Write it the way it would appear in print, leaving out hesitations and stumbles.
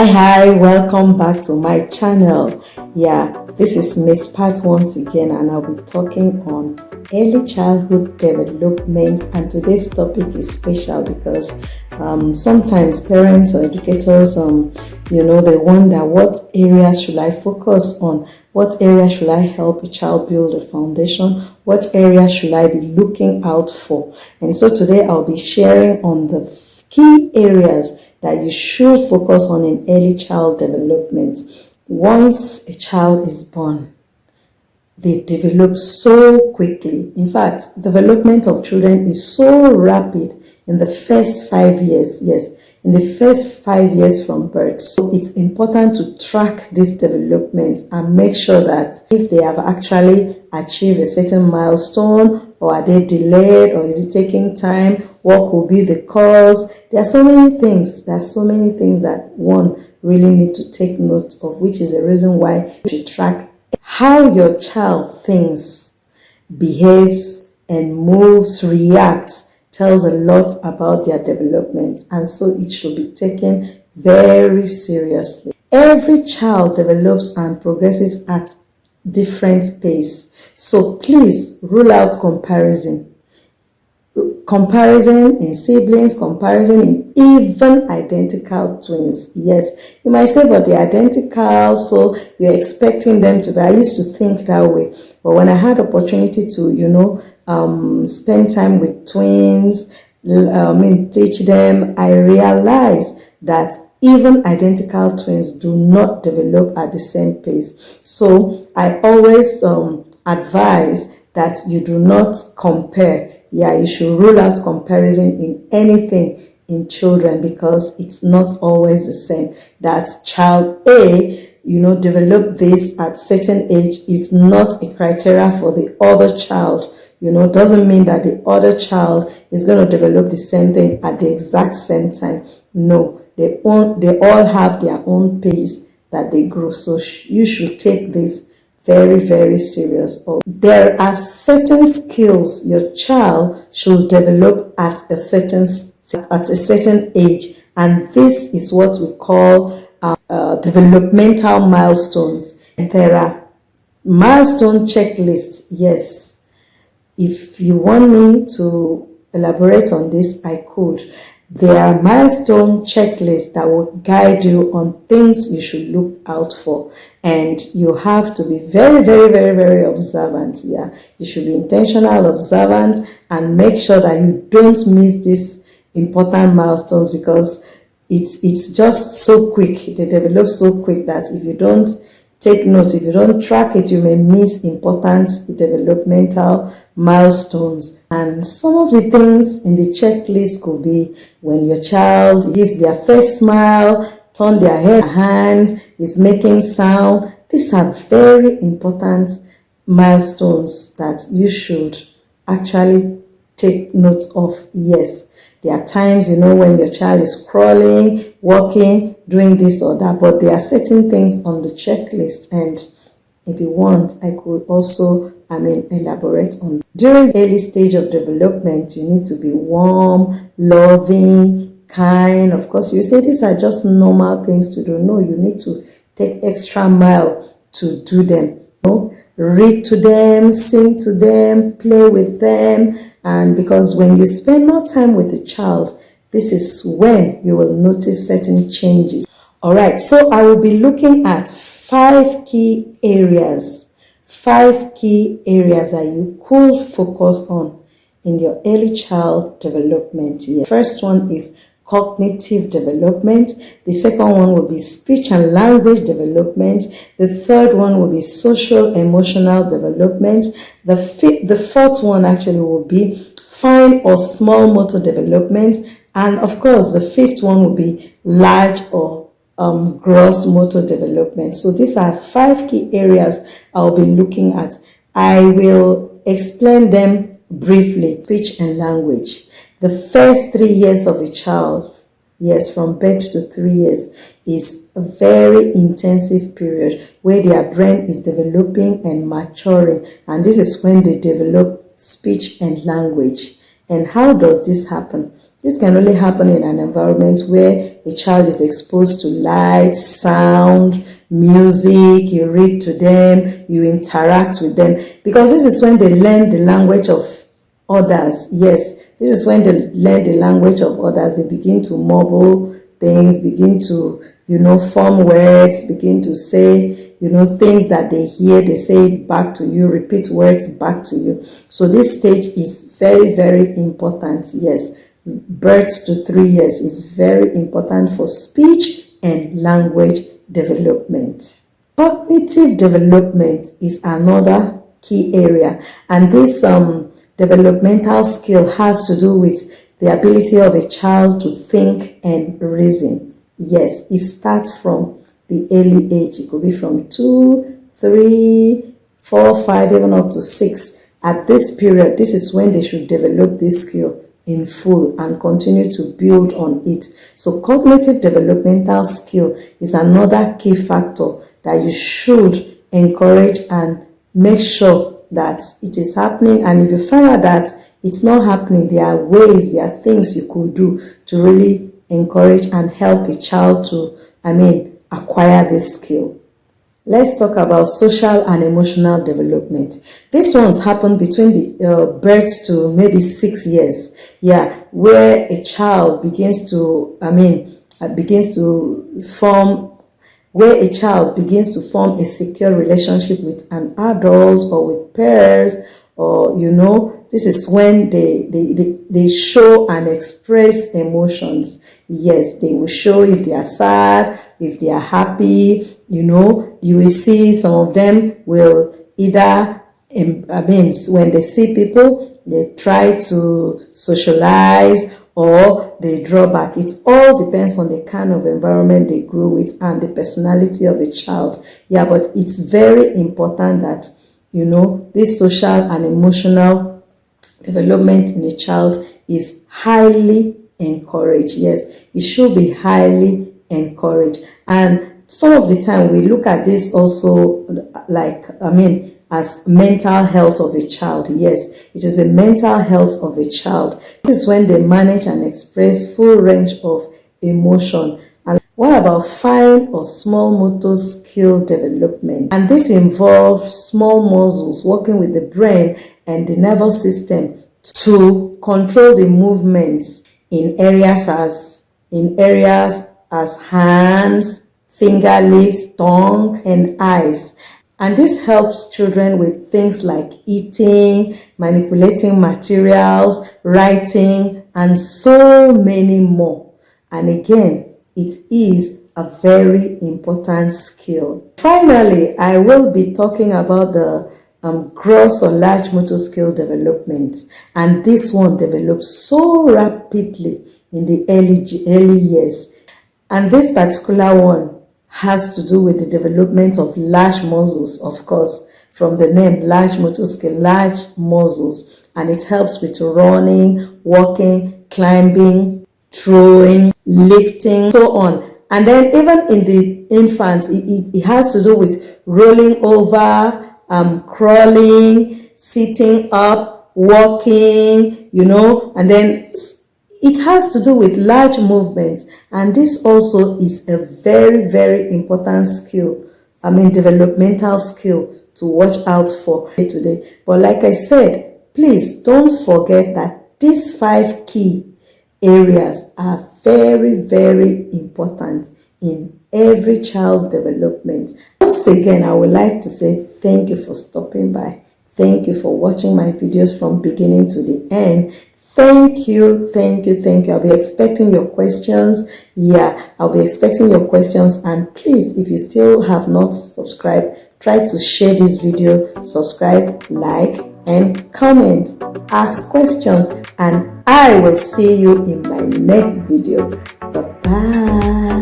Hi, welcome back to my channel. Yeah, this is Miss Pat once again, and I'll be talking on early childhood development. And today's topic is special because sometimes parents or educators they wonder, what areas should I focus on? What area should I help a child build a foundation? What area should I be looking out for? And so today I'll be sharing on the key areas that you should focus on in early child development. Once a child is born, they develop so quickly. In fact, development of children is so rapid in the first 5 years. Yes, in the first 5 years from birth. So it's important to track this development and make sure that if they have actually achieved a certain milestone, or are they delayed, or is it taking time, what will be the cause. There are so many things. There are so many things that one really need to take note of, which is the reason why you track how your child thinks, behaves, and moves, reacts, tells a lot about their development, and so it should be taken very seriously. Every child develops and progresses at different pace, so please rule out comparison in siblings, comparison in even identical twins. Yes, you might say, but they're identical, so you're expecting them to be. I used to think that way, but when I had opportunity to spend time with twins, teach them, I realized that even identical twins do not develop at the same pace. So I always advise that you do not compare. Yeah, you should rule out comparison in anything in children, because it's not always the same. That child A, develop this at certain age is not a criteria for the other child. Doesn't mean that the other child is going to develop the same thing at the exact same time. No, they all have their own pace that they grow. So you should take this very, very serious. There are certain skills your child should develop at a certain age, and this is what we call developmental milestones. And there are milestone checklists. Yes, if you want me to elaborate on this, I could. There are milestone checklists that will guide you on things you should look out for, and you have to be very, very, very, very observant. Yeah, you should be intentional, observant, and make sure that you don't miss these important milestones, because it's just so quick. They develop so quick that if you don't take note, if you don't track it, you may miss important developmental milestones. And some of the things in the checklist could be when your child gives their first smile, turn their head, hands, is making sound. These are very important milestones that you should actually take note of. Yes, there are times, when your child is crawling, walking, doing this or that, but there are certain things on the checklist, and if you want, I could also elaborate on that. During the early stage of development, you need to be warm, loving, kind. Of course, you say these are just normal things to do. No, you need to take extra mile to do them. Read to them, sing to them, play with them. And because when you spend more time with the child, this is when you will notice certain changes. All right, so I will be looking at 5 key areas that you could focus on in your early child development. Yeah. First one is cognitive development. The second one will be speech and language development. The third one will be social emotional development. The fourth one actually will be fine or small motor development. And of course, the fifth one will be large or gross motor development. So these are 5 key areas I'll be looking at. I will explain them briefly. Speech and language. The first 3 years of a child, yes, from birth to 3 years, is a very intensive period where their brain is developing and maturing. And this is when they develop speech and language. And how does this happen? This can only happen in an environment where a child is exposed to light, sound, music, you read to them, you interact with them, because this is when they learn the language of others. Yes, this is when they learn the language of others. They begin to mumble things, begin to, form words, begin to say, things that they hear, they say it back to you, repeat words back to you. So this stage is very, very important. Yes, birth to 3 years is very important for speech and language development. Cognitive development is another key area, and this developmental skill has to do with the ability of a child to think and reason. Yes, it starts from the early age. It could be from 2, 3, 4, 5, even up to 6. At this period, this is when they should develop this skill in full and continue to build on it. So cognitive developmental skill is another key factor that you should encourage and make sure that it is happening. And if you find out that it's not happening, there are ways, there are things you could do to really encourage and help a child to, acquire this skill. Let's talk about social and emotional development. This one's happen between the birth to maybe 6 years. Yeah, where a child begins to form a secure relationship with an adult or with peers, or this is when they show and express emotions. Yes, they will show if they are sad, if they are happy. You will see some of them will either, when they see people, they try to socialize or they draw back. It all depends on the kind of environment they grew with and the personality of a child. Yeah, but it's very important that, this social and emotional development in a child is highly encouraged. Yes, it should be highly encouraged. And some of the time we look at this also as mental health of a child. Yes, it is the mental health of a child. This is when they manage and express full range of emotion. And what about fine or small motor skill development? And this involves small muscles working with the brain and the nervous system to control the movements in areas as hands, finger, lips, tongue, and eyes. And this helps children with things like eating, manipulating materials, writing, and so many more. And again, it is a very important skill. Finally, I will be talking about the gross or large motor skill development. And this one develops so rapidly in the early years. And this particular one has to do with the development of large muscles, of course, from the name large motor skill, large muscles, and it helps with running, walking, climbing, throwing, lifting, so on. And then even in the infant, it has to do with rolling over, crawling, sitting up, walking, and then it has to do with large movements, and this also is a very, very important skill, developmental skill to watch out for today. But like I said, please don't forget that these 5 key areas are very, very important in every child's development. Once again, I would like to say thank you for stopping by. Thank you for watching my videos from beginning to the end. Thank you. I'll be expecting your questions. Yeah, I'll be expecting your questions. And please, if you still have not subscribed, try to share this video, subscribe, like, and comment. Ask questions, and I will see you in my next video. Bye-bye.